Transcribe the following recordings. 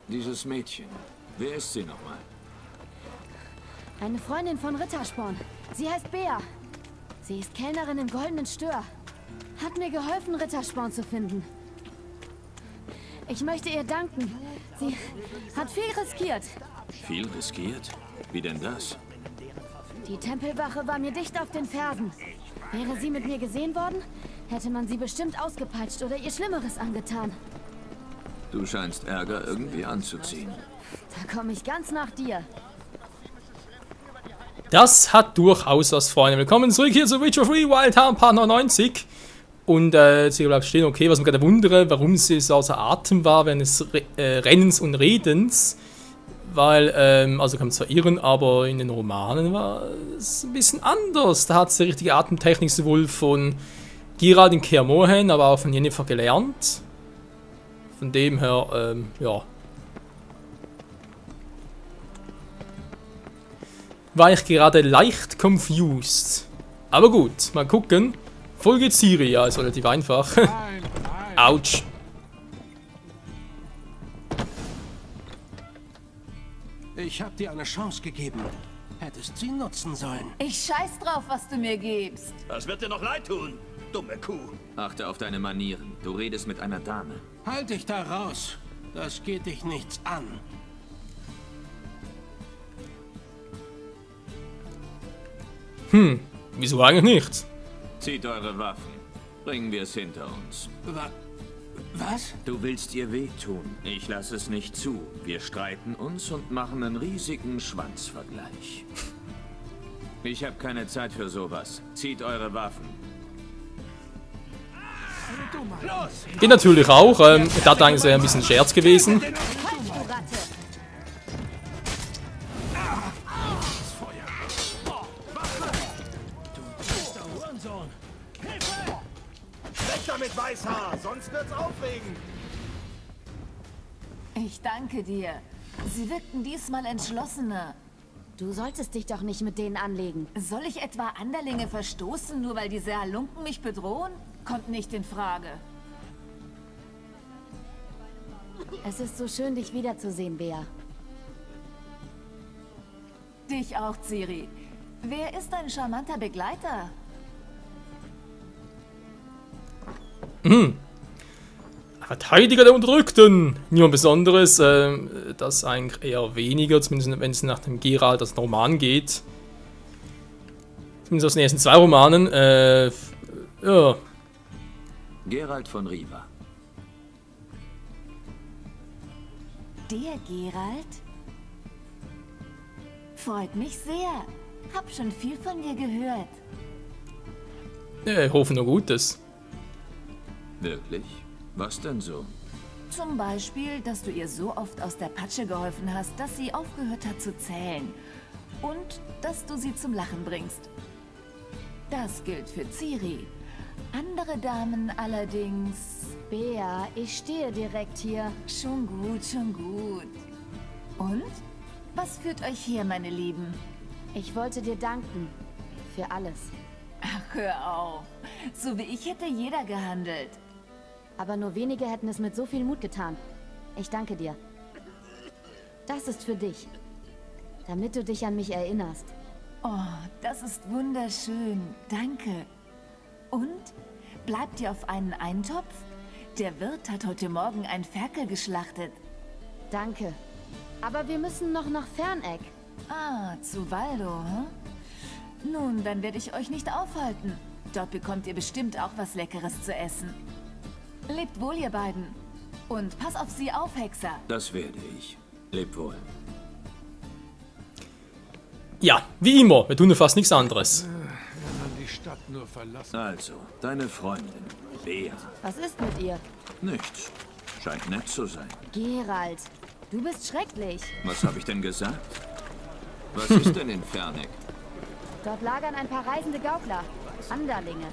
Dieses Mädchen. Wer ist sie nochmal? Eine Freundin von Rittersporn. Sie heißt Bea. Sie ist Kellnerin im Goldenen Stör. Hat mir geholfen, Rittersporn zu finden. Ich möchte ihr danken. Sie hat viel riskiert. Viel riskiert? Wie denn das? Die Tempelwache war mir dicht auf den Fersen. Wäre sie mit mir gesehen worden, hätte man sie bestimmt ausgepeitscht oder ihr Schlimmeres angetan. Du scheinst Ärger irgendwie anzuziehen. Da komme ich ganz nach dir. Das hat durchaus was, Freunde. Willkommen zurück hier zu Witcher 3 Wild Hunt Part 99. Und sie bleibt stehen, okay, was mich gerade wundere, warum sie so außer Atem war während des Rennens und Redens. Weil, also kann man zwar irren, aber in den Romanen war es ein bisschen anders. Da hat sie die richtige Atemtechnik sowohl von Geralt in Kaer Morhen, aber auch von Yennefer gelernt. Von dem her, ja. War ich gerade leicht confused. Aber gut, mal gucken. Folge Ciri, ja, ist relativ einfach. Autsch. Ich hab dir eine Chance gegeben. Hättest sie nutzen sollen. Ich scheiß drauf, was du mir gibst. Das wird dir noch leid tun, dumme Kuh. Achte auf deine Manieren. Du redest mit einer Dame. Halt dich da raus. Das geht dich nichts an. Wieso eigentlich nicht? Zieht eure Waffen. Bringen wir es hinter uns. Was? Du willst ihr wehtun. Ich lasse es nicht zu. Wir streiten uns und machen einen riesigen Schwanzvergleich. Ich habe keine Zeit für sowas. Zieht eure Waffen. Geht natürlich auch. Ich dachte eigentlich, es wäre ein bisschen Scherz gewesen. Mit Weißhaar, sonst wird's aufregend. Ich danke dir. Sie wirkten diesmal entschlossener. Du solltest dich doch nicht mit denen anlegen. Soll ich etwa Anderlinge verstoßen, nur weil diese Halunken mich bedrohen? Kommt nicht in Frage. Es ist so schön, dich wiederzusehen, Bea. Dich auch, Ciri. Wer ist dein charmanter Begleiter? Verteidiger der Unterdrückten. Niemand Besonderes. Das eigentlich eher weniger, zumindest wenn es nach dem Geralt als Roman geht. Zumindest aus den ersten 2 Romanen. Ja. Geralt von Riva. Der Geralt? Freut mich sehr. Hab schon viel von dir gehört. Ich hoffe nur Gutes. Wirklich? Was denn so? Zum Beispiel, dass du ihr so oft aus der Patsche geholfen hast, dass sie aufgehört hat zu zählen. Und dass du sie zum Lachen bringst. Das gilt für Ciri. Andere Damen allerdings... Bea, ich stehe direkt hier. Schon gut, schon gut. Und? Was führt euch hier, meine Lieben? Ich wollte dir danken. Für alles. Ach, hör auf. So wie ich hätte jeder gehandelt. Aber nur wenige hätten es mit so viel Mut getan. Ich danke dir. Das ist für dich. Damit du dich an mich erinnerst. Oh, das ist wunderschön. Danke. Und? Bleibt ihr auf einen Eintopf? Der Wirt hat heute Morgen ein Ferkel geschlachtet. Danke. Aber wir müssen noch nach Ferneck. Ah, zu Waldo, hm? Nun, dann werde ich euch nicht aufhalten. Dort bekommt ihr bestimmt auch was Leckeres zu essen. Lebt wohl, ihr beiden. Und pass auf sie auf, Hexer. Das werde ich. Leb wohl. Ja, wie immer. Wir tun ja fast nichts anderes. Wenn man die Stadt nur verlassen. Also, deine Freundin, Bea. Was ist mit ihr? Nichts. Scheint nett zu sein. Geralt, du bist schrecklich. Was habe ich denn gesagt? Was ist denn in Ferneck? Dort lagern ein paar reisende Gaukler. Anderlinge.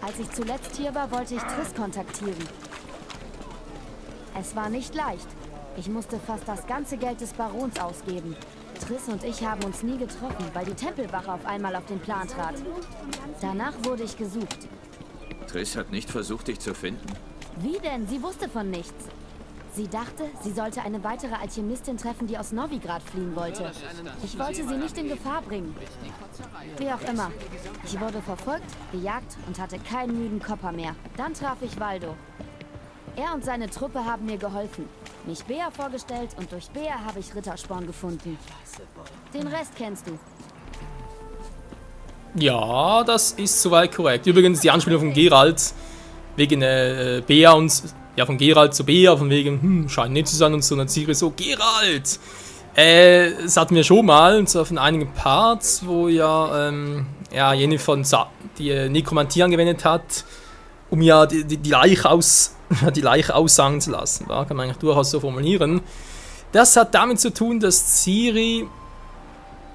Als ich zuletzt hier war, wollte ich Triss kontaktieren. Es war nicht leicht. Ich musste fast das ganze Geld des Barons ausgeben. Triss und ich haben uns nie getroffen, weil die Tempelwache auf einmal auf den Plan trat. Danach wurde ich gesucht. Triss hat nicht versucht, dich zu finden. Wie denn? Sie wusste von nichts. Sie dachte, sie sollte eine weitere Alchemistin treffen, die aus Novigrad fliehen wollte. Ich wollte sie nicht in Gefahr bringen. Wie auch immer. Ich wurde verfolgt, gejagt und hatte keinen müden Kopper mehr. Dann traf ich Waldo. Er und seine Truppe haben mir geholfen. Mich Bea vorgestellt und durch Bea habe ich Rittersporn gefunden. Den Rest kennst du. Ja, das ist soweit korrekt. Übrigens die Anspielung von Geralt wegen Bea und... Ja, von Geralt zu Bea, von wegen, scheint nicht zu sein und so. Und dann Ciri so, Geralt! Das hatten wir schon mal, und zwar von einigen Parts, wo ja, Yennefer die Nekromantie angewendet hat, um ja die Leiche aussagen zu lassen. War? Kann man eigentlich durchaus so formulieren. Das hat damit zu tun, dass Ciri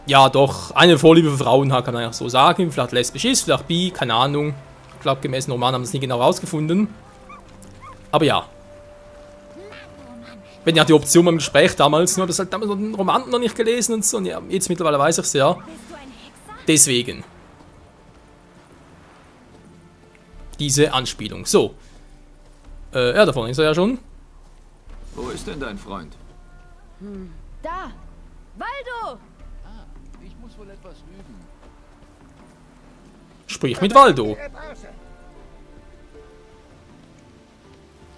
ja doch eine Vorliebe für Frauen hat, kann man eigentlich so sagen. Vielleicht lesbisch ist, vielleicht bi, keine Ahnung. Ich glaube, gemäß dem Roman haben wir es nie genau rausgefunden. Aber ja. Wenn ja die Option beim Gespräch damals, nur das halt damals den Roman noch nicht gelesen und so. Und ja, jetzt mittlerweile weiß ich es ja. Deswegen. Diese Anspielung. So. Ja, da vorne ist er ja schon. Wo ist denn dein Freund? Da! Waldo! Ich muss wohl etwas üben. Sprich mit Waldo.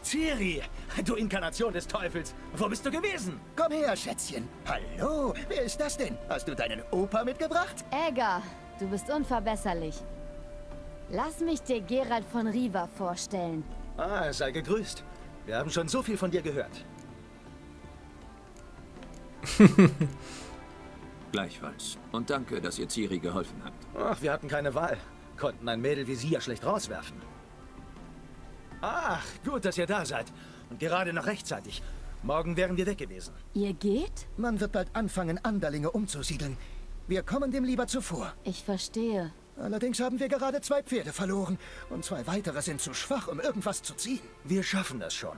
Ciri, du Inkarnation des Teufels. Wo bist du gewesen? Komm her, Schätzchen. Hallo, wer ist das denn? Hast du deinen Opa mitgebracht? Äger, du bist unverbesserlich. Lass mich dir Geralt von Riva vorstellen. Ah, sei gegrüßt. Wir haben schon so viel von dir gehört. Gleichfalls. Und danke, dass ihr Ciri geholfen habt. Ach, wir hatten keine Wahl. Konnten ein Mädel wie sie ja schlecht rauswerfen. Ach, gut, dass ihr da seid. Und gerade noch rechtzeitig. Morgen wären wir weg gewesen. Ihr geht? Man wird bald anfangen, Anderlinge umzusiedeln. Wir kommen dem lieber zuvor. Ich verstehe. Allerdings haben wir gerade 2 Pferde verloren. Und 2 weitere sind zu schwach, um irgendwas zu ziehen. Wir schaffen das schon.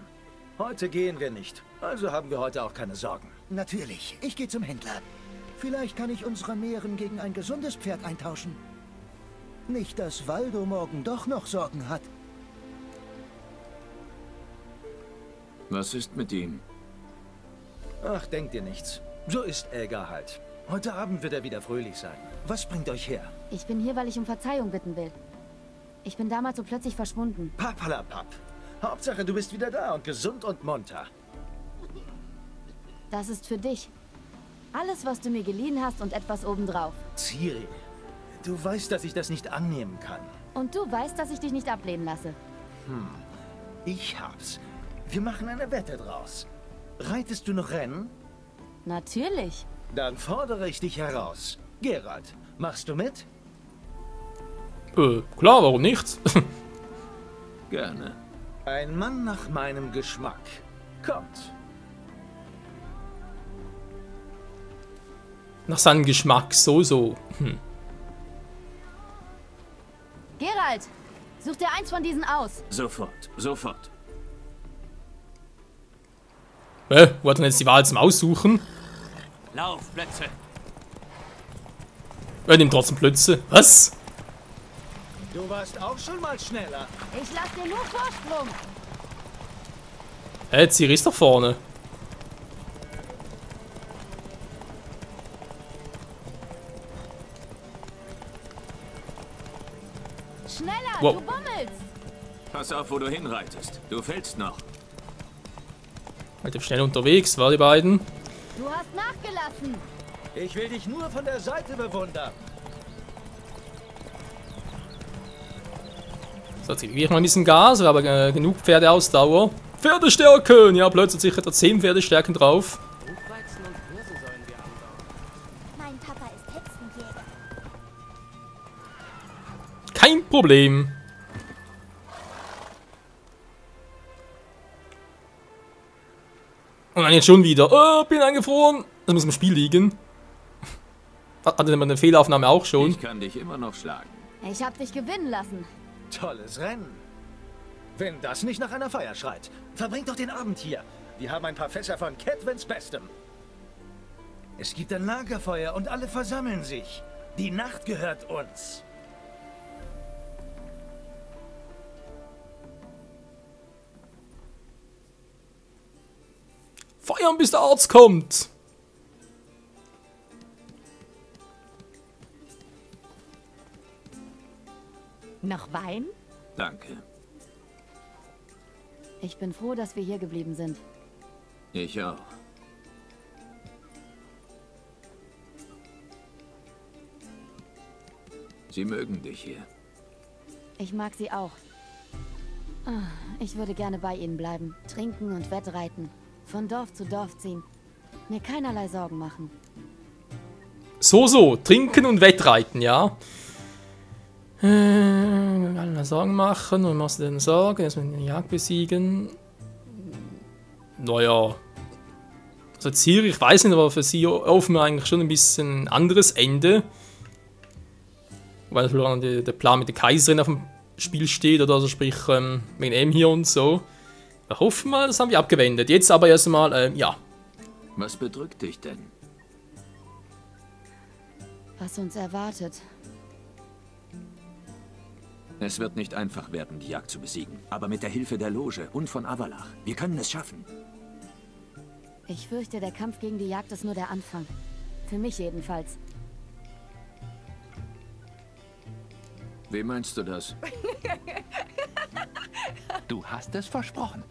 Heute gehen wir nicht. Also haben wir heute auch keine Sorgen. Natürlich, ich gehe zum Händler. Vielleicht kann ich unsere Mähren gegen ein gesundes Pferd eintauschen. Nicht, dass Waldo morgen doch noch Sorgen hat. Was ist mit ihm? Ach, denkt ihr nichts. So ist Elgar halt. Heute Abend wird er wieder fröhlich sein. Was bringt euch her? Ich bin hier, weil ich um Verzeihung bitten will. Ich bin damals so plötzlich verschwunden. Papalapap. Hauptsache, du bist wieder da und gesund und munter. Das ist für dich. Alles, was du mir geliehen hast und etwas obendrauf. Ciri, du weißt, dass ich das nicht annehmen kann. Und du weißt, dass ich dich nicht ablehnen lasse. Ich hab's. Wir machen eine Wette draus. Reitest du noch Rennen? Natürlich. Dann fordere ich dich heraus. Geralt, machst du mit? Klar, warum nicht? Gerne. Ein Mann nach meinem Geschmack. Kommt. Nach seinem Geschmack, so. Geralt, such dir eins von diesen aus. Sofort, sofort. Wo hat denn jetzt die Wahl zum Aussuchen? Laufplätze. Nimmt trotzdem Plötze. Was? Du warst auch schon mal schneller. Ich lass dir nur Vorsprung. Ciri ist doch vorne. Schneller, Wow. du bummelst. Pass auf, wo du hinreitest. Du fällst noch. Halt schnell unterwegs, war die beiden. Du hast nachgelassen. Ich will dich nur von der Seite bewundern. So, jetzt gebe ich mal ein bisschen Gas, wir haben genug Pferdeausdauer. Pferdestärken! Ja, plötzlich sicher da 10 Pferdestärken drauf. Mein Papa ist Hexenjäger. Kein Problem. Und dann jetzt schon wieder. Oh, bin eingefroren. Das muss im Spiel liegen. Hatte man eine Fehlaufnahme auch schon. Ich kann dich immer noch schlagen. Ich hab dich gewinnen lassen. Tolles Rennen. Wenn das nicht nach einer Feier schreit, verbringt doch den Abend hier. Wir haben ein paar Fässer von Cadwins Bestem. Es gibt ein Lagerfeuer und alle versammeln sich. Die Nacht gehört uns. Feiern, bis der Arzt kommt! Noch Wein? Danke. Ich bin froh, dass wir hier geblieben sind. Ich auch. Sie mögen dich hier. Ich mag sie auch. Ich würde gerne bei ihnen bleiben, trinken und wettreiten, von Dorf zu Dorf ziehen, mir keinerlei Sorgen machen. So, trinken und wettreiten, ja. Alle Sorgen machen und machst du denn Sorgen, dass wir den Jagd besiegen. Naja. Also Ciri, ich weiß nicht, aber für sie hoffen wir eigentlich schon ein bisschen ein anderes Ende. Weil der Plan mit der Kaiserin auf dem Spiel steht, oder also sprich wegen M hier und so. Wir hoffen mal, das haben wir abgewendet. Jetzt aber erstmal, ja. Was bedrückt dich denn? Was uns erwartet. Es wird nicht einfach werden, die Jagd zu besiegen. Aber mit der Hilfe der Loge und von Avalach. Wir können es schaffen. Ich fürchte, der Kampf gegen die Jagd ist nur der Anfang. Für mich jedenfalls. Wie meinst du das? Du hast es versprochen.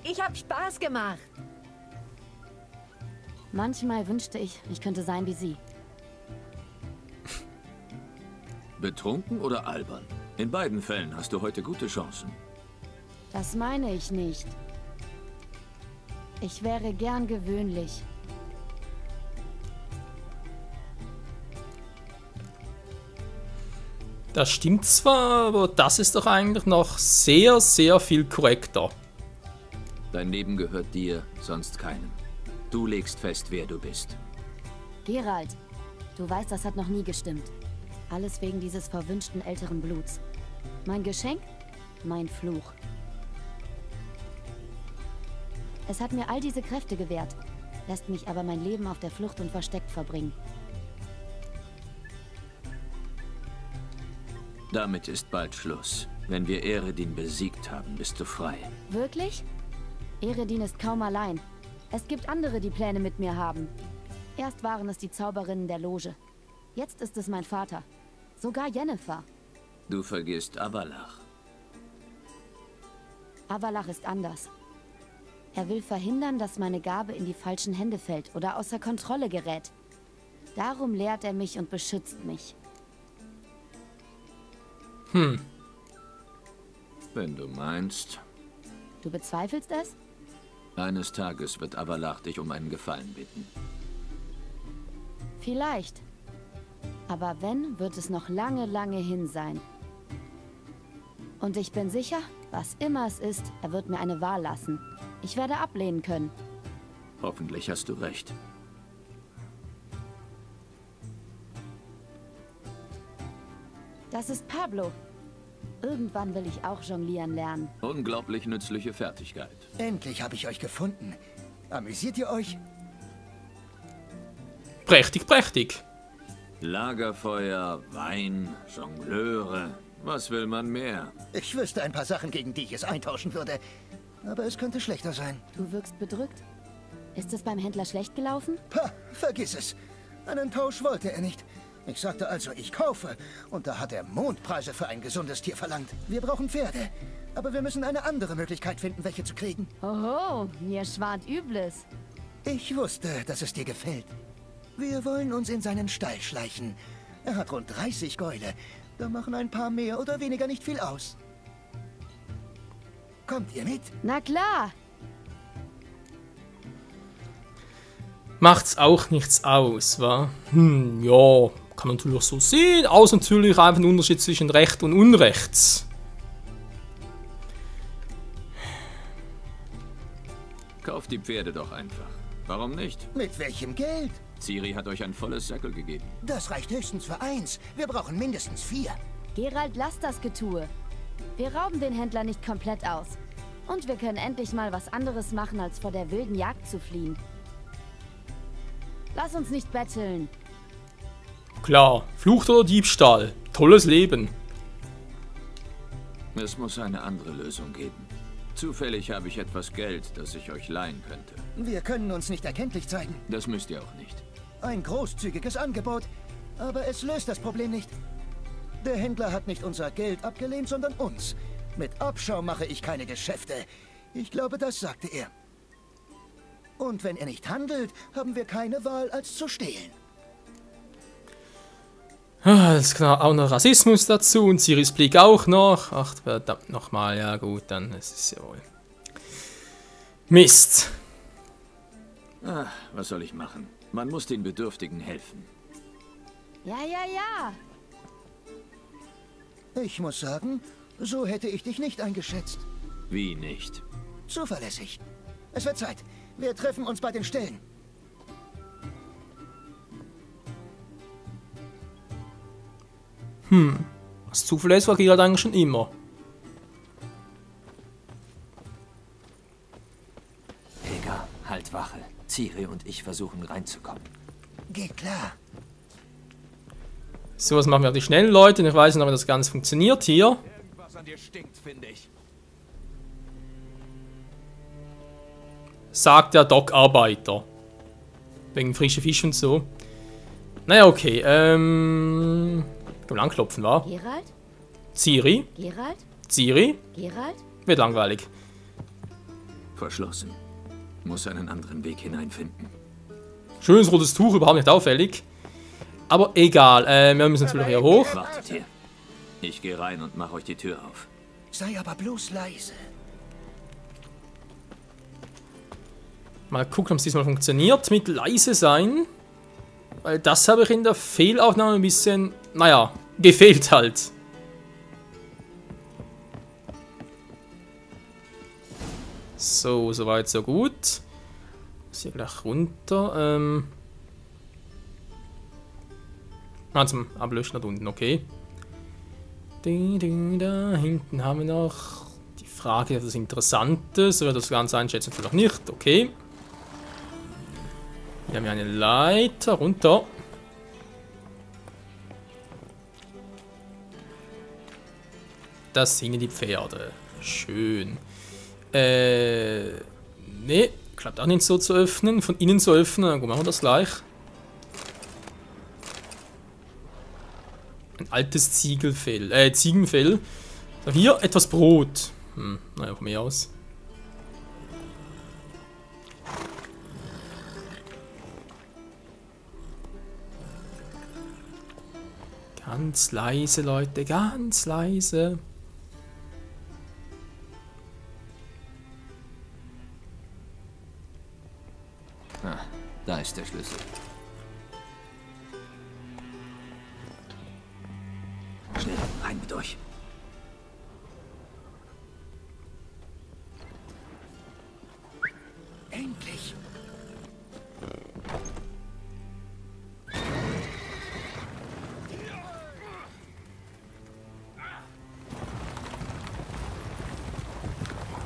Ich hab Spaß gemacht. Manchmal wünschte ich, ich könnte sein wie sie. Betrunken oder albern? In beiden Fällen hast du heute gute Chancen. Das meine ich nicht. Ich wäre gern gewöhnlich. Das stimmt zwar, aber das ist doch eigentlich noch sehr, sehr viel korrekter. Dein Leben gehört dir, sonst keinem. Du legst fest, wer du bist. Geralt, du weißt, das hat noch nie gestimmt. Alles wegen dieses verwünschten älteren Bluts. Mein Geschenk? Mein Fluch. Es hat mir all diese Kräfte gewährt, lässt mich aber mein Leben auf der Flucht und versteckt verbringen. Damit ist bald Schluss. Wenn wir Eredin besiegt haben, bist du frei. Wirklich? Eredin ist kaum allein. Es gibt andere, die Pläne mit mir haben. Erst waren es die Zauberinnen der Loge. Jetzt ist es mein Vater. Sogar Yennefer. Du vergisst Avalach. Avalach ist anders. Er will verhindern, dass meine Gabe in die falschen Hände fällt oder außer Kontrolle gerät. Darum lehrt er mich und beschützt mich. Wenn du meinst. Du bezweifelst es? Eines Tages wird Avalach dich um einen Gefallen bitten. Vielleicht. Aber wenn, wird es noch lange, lange hin sein. Und ich bin sicher, was immer es ist, er wird mir eine Wahl lassen. Ich werde ablehnen können. Hoffentlich hast du recht. Das ist Pablo. Irgendwann will ich auch jonglieren lernen. Unglaublich nützliche Fertigkeit. Endlich habe ich euch gefunden. Amüsiert ihr euch? Prächtig, prächtig. Lagerfeuer, Wein, Jongleure. Was will man mehr? Ich wüsste ein paar Sachen, gegen die ich es eintauschen würde. Aber es könnte schlechter sein. Du wirkst bedrückt. Ist es beim Händler schlecht gelaufen? Pah, vergiss es. Einen Tausch wollte er nicht. Ich sagte also, ich kaufe. Und da hat er Mondpreise für ein gesundes Tier verlangt. Wir brauchen Pferde. Aber wir müssen eine andere Möglichkeit finden, welche zu kriegen. Oho, mir schwant Übles. Ich wusste, dass es dir gefällt. Wir wollen uns in seinen Stall schleichen. Er hat rund 30 Gäule. Da machen ein paar mehr oder weniger nicht viel aus. Kommt ihr mit? Na klar. Macht's auch nichts aus, wa? Ja, kann man natürlich so sehen. Außer natürlich einfach ein Unterschied zwischen Recht und Unrechts. Kauft die Pferde doch einfach. Warum nicht? Mit welchem Geld? Ciri hat euch ein volles Säckel gegeben. Das reicht höchstens für 1. Wir brauchen mindestens 4. Geralt, lass das Getue. Wir rauben den Händler nicht komplett aus. Und wir können endlich mal was anderes machen, als vor der wilden Jagd zu fliehen. Lass uns nicht betteln. Klar, Flucht oder Diebstahl. Tolles Leben. Es muss eine andere Lösung geben. Zufällig habe ich etwas Geld, das ich euch leihen könnte. Wir können uns nicht erkenntlich zeigen. Das müsst ihr auch nicht. Ein großzügiges Angebot, aber es löst das Problem nicht. Der Händler hat nicht unser Geld abgelehnt, sondern uns. Mit Abschau mache ich keine Geschäfte. Ich glaube, das sagte er. Und wenn er nicht handelt, haben wir keine Wahl, als zu stehlen. Es kann auch noch Rassismus dazu und Ciris Blick auch noch. Ach, verdammt nochmal. Ja gut, dann ist es ja wohl. Mist. Ah, was soll ich machen? Man muss den Bedürftigen helfen. Ja, ja, ja. Ich muss sagen, so hätte ich dich nicht eingeschätzt. Wie nicht? Zuverlässig. Es wird Zeit. Wir treffen uns bei den Ställen. Das zuverlässig war Geralt eigentlich schon immer. Helga, halt Wache. Ciri und ich versuchen reinzukommen. Geht klar. So, was machen wir die schnellen Leute? Ich weiß nicht, ob das Ganze funktioniert hier. Irgendwas an dir stinkt, finde ich. Sagt der Dockarbeiter. Wegen frischen Fisch und so. Naja, okay. Können wir anklopfen, wa? Geralt? Ciri? Geralt? Ciri? Geralt? Wird langweilig. Verschlossen. Muss einen anderen Weg hineinfinden. Schönes rotes Tuch, überhaupt nicht auffällig. Aber egal, wir müssen natürlich hier hoch. Wartet hier. Ich gehe rein und mache euch die Tür auf. Sei aber bloß leise. Mal gucken, ob es diesmal funktioniert mit leise sein. Weil das habe ich in der Fehlaufnahme ein bisschen, naja, gefehlt halt. So, soweit, so gut. Muss hier gleich runter. Zum Ablöschen da unten, okay. Da hinten haben wir noch die Frage, das Interessante. So wird das Ganze einschätzen, vielleicht nicht, okay. Hier haben wir eine Leiter runter. Das sind die Pferde. Schön. Nee, klappt auch nicht so zu öffnen. Von innen zu öffnen, dann machen wir das gleich. Ein altes Ziegenfell. So, hier etwas Brot. Naja, von mir aus. Ganz leise, Leute, ganz leise. Ah, da ist der Schlüssel. Schnell, rein mit euch. Endlich.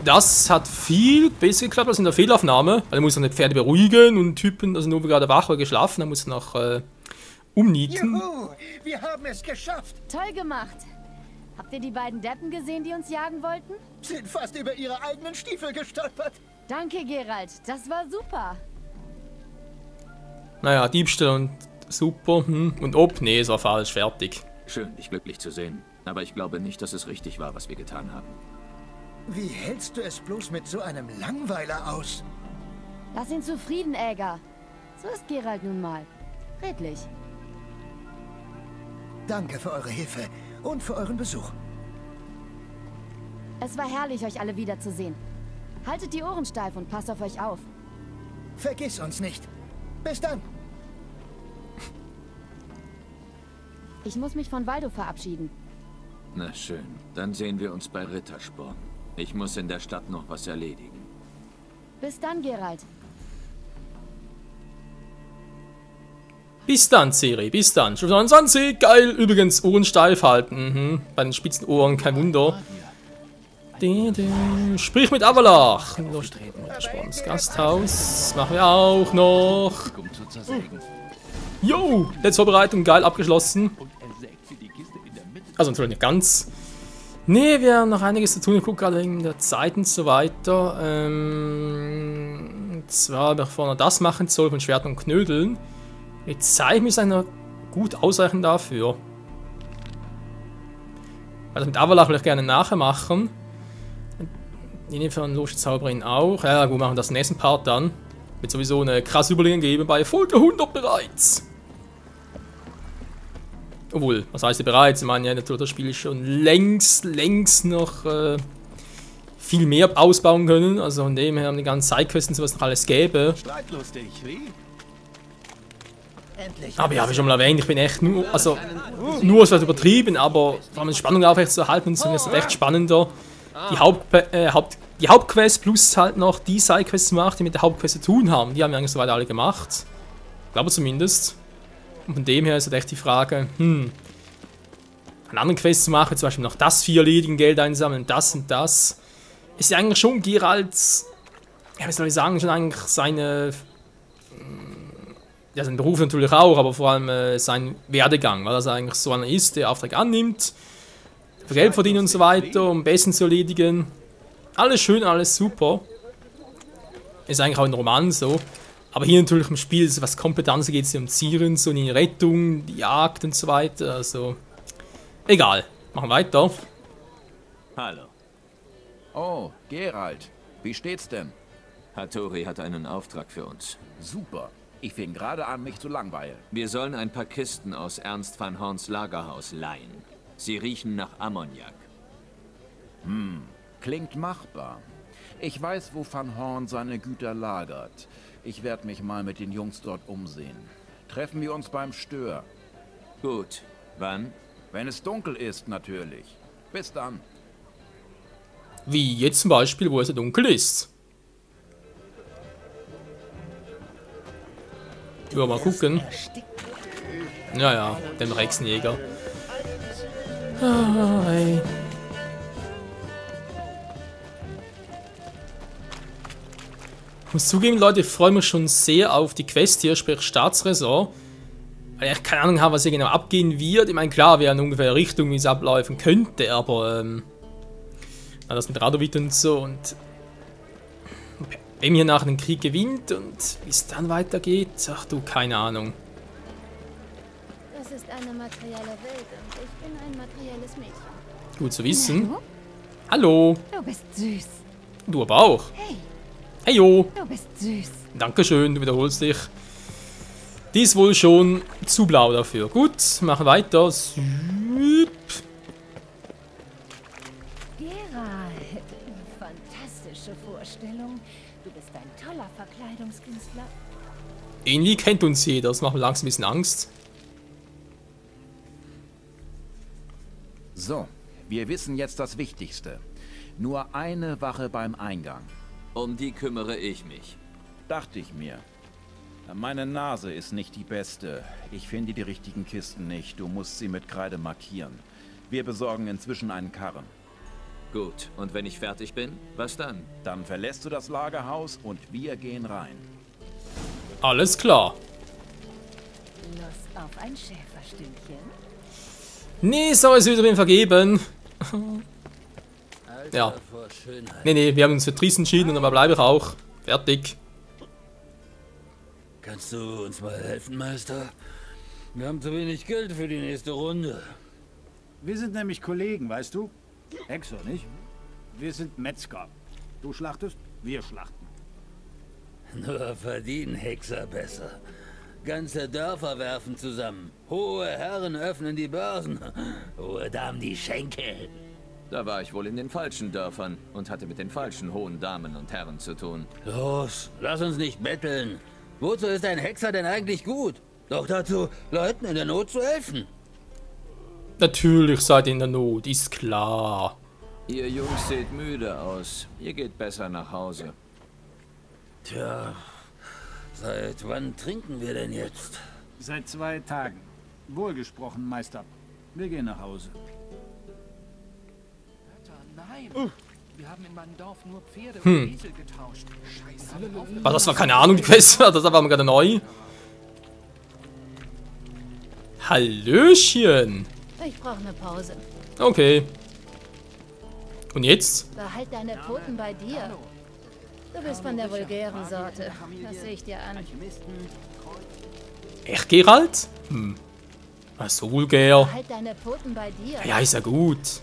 Das hat viel besser geklappt als in der Fehlaufnahme. Also muss man die Pferde beruhigen und Typen, also nur gerade wach oder geschlafen, dann muss man noch umnieten. Juhu, wir haben es geschafft. Toll gemacht. Habt ihr die beiden Deppen gesehen, die uns jagen wollten? Sind fast über ihre eigenen Stiefel gestolpert. Danke, Geralt. Das war super. Naja, Diebstahl und super. Und ob? Nee, es war falsch. Fertig. Schön, dich glücklich zu sehen. Aber ich glaube nicht, dass es richtig war, was wir getan haben. Wie hältst du es bloß mit so einem Langweiler aus? Lass ihn zufrieden, Äger. So ist Geralt nun mal. Redlich. Danke für eure Hilfe und für euren Besuch. Es war herrlich, euch alle wiederzusehen. Haltet die Ohren steif und passt auf euch auf. Vergiss uns nicht. Bis dann. Ich muss mich von Waldo verabschieden. Na schön, dann sehen wir uns bei Rittersporn. Ich muss in der Stadt noch was erledigen. Bis dann, Geralt. Bis dann, Ciri, bis dann. Stufe 29, geil. Übrigens, Ohren steif halten. Bei den spitzen Ohren, kein Wunder. Sprich mit Avalach. Rittersporns Gasthaus. Machen wir auch noch. Jo, letzte Vorbereitung, geil abgeschlossen. Also natürlich nicht ganz. Nee, wir haben noch einiges zu tun. Ich gucke gerade wegen der Zeit und so weiter. Zwar, bevor er das machen soll, von Schwert und Knödeln. Die Zeit ist einer gut ausreichend dafür. Also mit Avalach will ich gerne nachher machen. Jennifer und Logische Zauberin auch. Ja gut, machen wir das im nächsten Part dann. Wird sowieso eine krasse Überlegung geben bei Folge 100 bereits. Obwohl, was heißt ihr bereits? Ich meine ja natürlich, das Spiel ist schon längst noch viel mehr ausbauen können. Also von dem her haben die ganzen Sidequests und sowas noch alles gäbe. Streitlustig, wie? Aber ja, wie schon mal erwähnt, ich bin echt nur, also nur ist vielleicht übertrieben, aber vor allem die Spannung aufrechtzuerhalten, so ist es echt spannender. Die Hauptquest plus halt noch die Sidequests gemacht, die mit der Hauptquest zu tun haben. Die haben wir eigentlich soweit alle gemacht. Ich glaube zumindest. Und von dem her ist halt echt die Frage, einen anderen Quest zu machen, zum Beispiel noch das 4 erledigen, Geld einsammeln, das und das. Ist ja eigentlich schon Geralts, ja, wie soll ich sagen, schon eigentlich seine, ja, sein Beruf natürlich auch, aber vor allem sein Werdegang, weil er eigentlich so einer ist, der Auftrag annimmt, für Geld verdienen und so weiter, um Besten zu erledigen. Alles schön, alles super. Ist eigentlich auch ein Roman so. Aber hier natürlich im Spiel, was komplett anderes geht es um Zieren, so eine Rettung, die Jagd und so weiter. Also, egal. Machen weiter. Hallo. Oh, Geralt. Wie steht's denn? Hattori hat einen Auftrag für uns. Super. Ich fing gerade an, mich zu langweilen. Wir sollen ein paar Kisten aus Ernst van Horns Lagerhaus leihen. Sie riechen nach Ammoniak. Klingt machbar. Ich weiß, wo Van Horn seine Güter lagert. Ich werde mich mal mit den Jungs dort umsehen. Treffen wir uns beim Stör. Gut. Wann? Wenn es dunkel ist, natürlich. Bis dann. Wie jetzt zum Beispiel, wo es ja dunkel ist. Ja, mal gucken. Ja, dem Rexenjäger. Hey. Ich muss zugeben, Leute, ich freue mich schon sehr auf die Quest hier, sprich Staatsräson. Weil ich keine Ahnung habe, was hier genau abgehen wird. Ich meine, klar, wir haben ungefähr Richtung, wie es ablaufen könnte, aber das mit Radovid und so und wem hier nachher den Krieg gewinnt und wie es dann weitergeht, ach du, keine Ahnung. Das ist eine materielle Welt und ich bin ein materielles Mädchen. Gut zu wissen. Hallo. Du bist süß. Du aber auch. Hey. Heyo. Du bist süß. Dankeschön, du wiederholst dich. Die ist wohl schon zu blau dafür. Gut, machen weiter. Süpp. Geralt, fantastische Vorstellung. Du bist ein toller Verkleidungskünstler. Irgendwie kennt uns jeder, das macht mir langsam ein bisschen Angst. So, wir wissen jetzt das Wichtigste. Nur eine Wache beim Eingang. Um die kümmere ich mich. Dachte ich mir. Meine Nase ist nicht die beste. Ich finde die richtigen Kisten nicht. Du musst sie mit Kreide markieren. Wir besorgen inzwischen einen Karren. Gut, und wenn ich fertig bin, was dann? Dann verlässt du das Lagerhaus und wir gehen rein. Alles klar. Lust auf ein Schäferstündchen? Nee, soll es wieder wen vergeben. Ja. Nee, wir haben uns für Tries entschieden und dabei bleibe ich auch. Fertig. Kannst du uns mal helfen, Meister? Wir haben zu wenig Geld für die nächste Runde. Wir sind nämlich Kollegen, weißt du? Hexer, nicht? Wir sind Metzger. Du schlachtest, wir schlachten. Nur verdienen Hexer besser. Ganze Dörfer werfen zusammen. Hohe Herren öffnen die Börsen. Hohe Damen die Schenkel. Da war ich wohl in den falschen Dörfern und hatte mit den falschen hohen Damen und Herren zu tun. Los, lass uns nicht betteln. Wozu ist ein Hexer denn eigentlich gut? Doch dazu, Leuten in der Not zu helfen. Natürlich seid ihr in der Not, ist klar. Ihr Jungs seht müde aus. Ihr geht besser nach Hause. Tja, seit wann trinken wir denn jetzt? Seit 2 Tagen. Wohlgesprochen, Meister. Wir gehen nach Hause. Nein, wir haben in meinem Dorf nur Pferde und Esel getauscht. Scheiße. Aber das war keine Ahnung, die Quest, das war gerade neu. Hallöchen. Ich brauche eine Pause. Okay. Und jetzt? Behalt deine Pfoten bei dir. Du bist von der vulgären Sorte. Das sehe ich dir an. Echt, Geralt? Hm. Was, so vulgär? Behalt deine Pfoten bei dir. Ja, ist ja gut.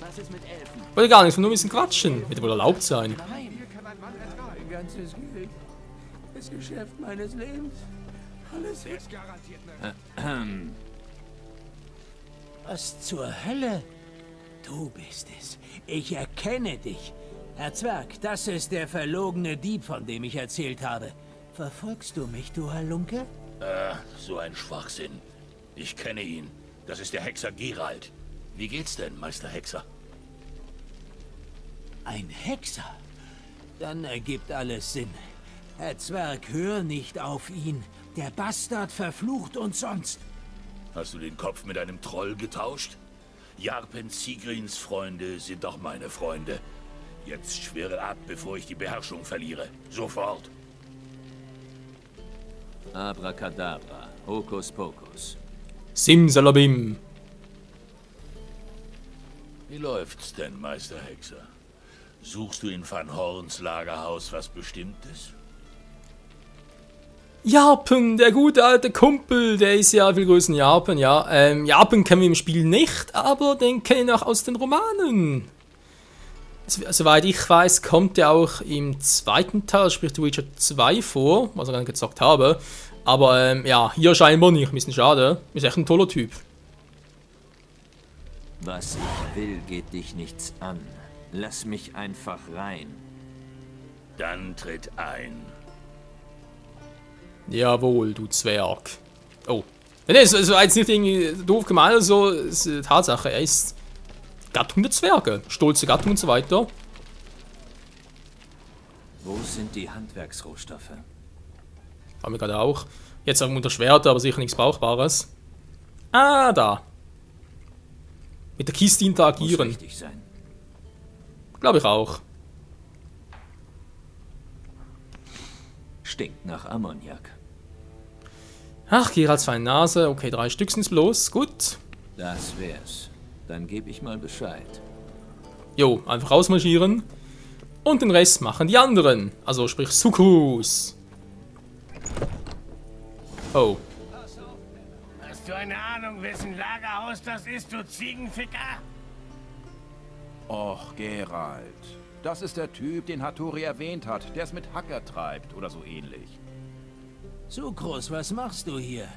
Wollte gar nichts, nur ein bisschen quatschen. Wird wohl erlaubt sein. Mein ganzes Geld. Das Geschäft meines Lebens. Alles ist garantiert. Was zur Hölle? Du bist es. Ich erkenne dich. Herr Zwerg, das ist der verlogene Dieb, von dem ich erzählt habe. Verfolgst du mich, du Halunke? So ein Schwachsinn. Ich kenne ihn. Das ist der Hexer Geralt. Wie geht's denn, Meister Hexer? Ein Hexer? Dann ergibt alles Sinn. Herr Zwerg, hör nicht auf ihn. Der Bastard verflucht uns sonst. Hast du den Kopf mit einem Troll getauscht? Jarpen Sigrins Freunde sind doch meine Freunde. Jetzt schwere ab, bevor ich die Beherrschung verliere. Sofort. Abracadabra. Hokus Pokus. Simsalabim. Wie läuft's denn, Meister Hexer? Suchst du in Van Horns Lagerhaus was Bestimmtes? Jarpen, der gute alte Kumpel, der ist ja viel größer in Jarpen, ja. Jarpen kennen wir im Spiel nicht, aber den kennen wir auch aus den Romanen. Soweit ich weiß, kommt er auch im zweiten Teil, sprich The Witcher 2 vor, was ich gar nicht gesagt habe. Aber ja, hier scheinbar nicht, ein bisschen schade. Ist echt ein toller Typ. Was ich will, geht dich nichts an. Lass mich einfach rein. Dann tritt ein. Jawohl, du Zwerg. Oh. Nee, es war jetzt nicht irgendwie doof gemeint, so ist Tatsache. Er ist Gattung der Zwerge. Stolze Gattung und so weiter. Wo sind die Handwerksrohstoffe? Haben wir gerade auch. Jetzt haben wir unter Schwerter, aber sicher nichts Brauchbares. Ah, da. Mit der Kiste interagieren. Muss richtig sein. Glaube ich auch. Stinkt nach Ammoniak. Ach, Geralts feine Nase. Okay, 3 Stück sind's bloß. Gut. Das wär's. Dann gebe ich mal Bescheid. Jo, einfach rausmarschieren. Und den Rest machen die anderen. Also sprich Sukus. Oh. Hast du eine Ahnung, wessen Lagerhaus das ist, du Ziegenficker? Och, Geralt. Das ist der Typ, den Hattori erwähnt hat, der es mit Hacker treibt oder so ähnlich. Sukrus, was machst du hier?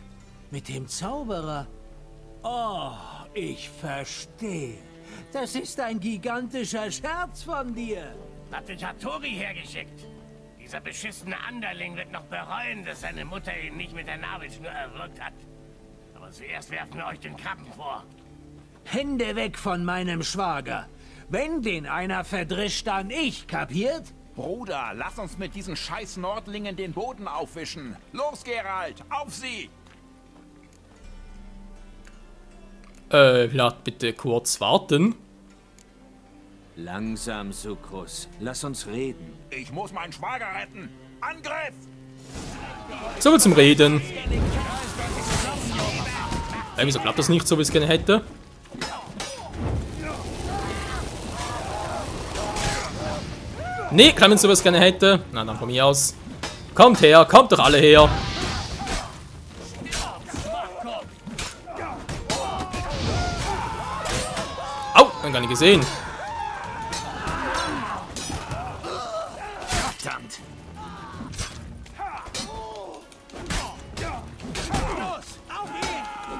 Mit dem Zauberer? Oh, ich verstehe. Das ist ein gigantischer Scherz von dir. Hat dich Hattori hergeschickt. Dieser beschissene Anderling wird noch bereuen, dass seine Mutter ihn nicht mit der Nabelschnur erwürgt hat. Aber zuerst werfen wir euch den Krabben vor. Hände weg von meinem Schwager. Wenn den einer verdrischt, dann ich, kapiert? Bruder, lass uns mit diesen scheiß Nordlingen den Boden aufwischen. Los, Geralt, auf sie! Vielleicht bitte kurz warten. Langsam, Sukrus. Lass uns reden. Ich muss meinen Schwager retten. Angriff! So viel zum Reden. Wieso klappt das nicht so, wie ich es gerne hätte? Nee, kann man sowas gerne hätte. Na, dann von mir aus. Kommt her, kommt doch alle her. Au, hab gar nicht gesehen. Verdammt.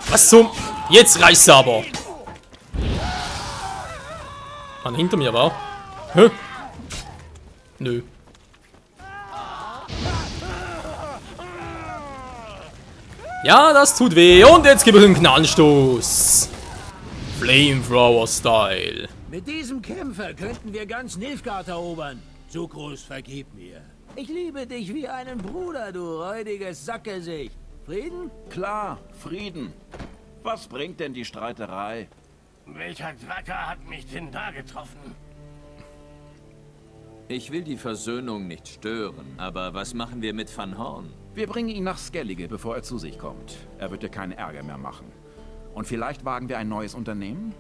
Was zum... Jetzt reicht's aber. Mann, hinter mir war. Hä? Nö. Ja, das tut weh. Und jetzt gibt es einen Knallstoß. Flamethrower-Style. Mit diesem Kämpfer könnten wir ganz Nilfgaard erobern. Sukrus, vergib mir. Ich liebe dich wie einen Bruder, du räudiges Sackgesicht. Frieden? Klar, Frieden. Was bringt denn die Streiterei? Welcher Dracker hat mich denn da getroffen? Ich will die Versöhnung nicht stören, aber was machen wir mit Van Horn? Wir bringen ihn nach Skellige, bevor er zu sich kommt. Er wird dir keinen Ärger mehr machen. Und vielleicht wagen wir ein neues Unternehmen?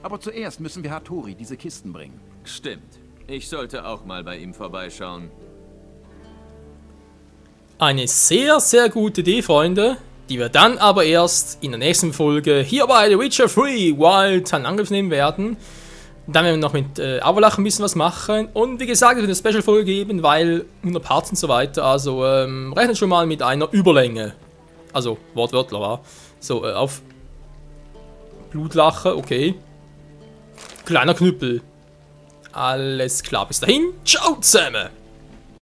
Aber zuerst müssen wir Hattori diese Kisten bringen. Stimmt. Ich sollte auch mal bei ihm vorbeischauen. Eine sehr, sehr gute Idee, Freunde, die wir dann aber erst in der nächsten Folge hier bei The Witcher 3 Wild in Angriff nehmen werden. Dann werden wir noch mit Avallac'h ein bisschen was machen. Und wie gesagt, es wird eine Special-Folge geben, weil 100 Parts und so weiter. Also rechnet schon mal mit einer Überlänge. Also wortwörtlich, war. So, auf Blutlache, okay. Kleiner Knüppel. Alles klar, bis dahin. Ciao zusammen!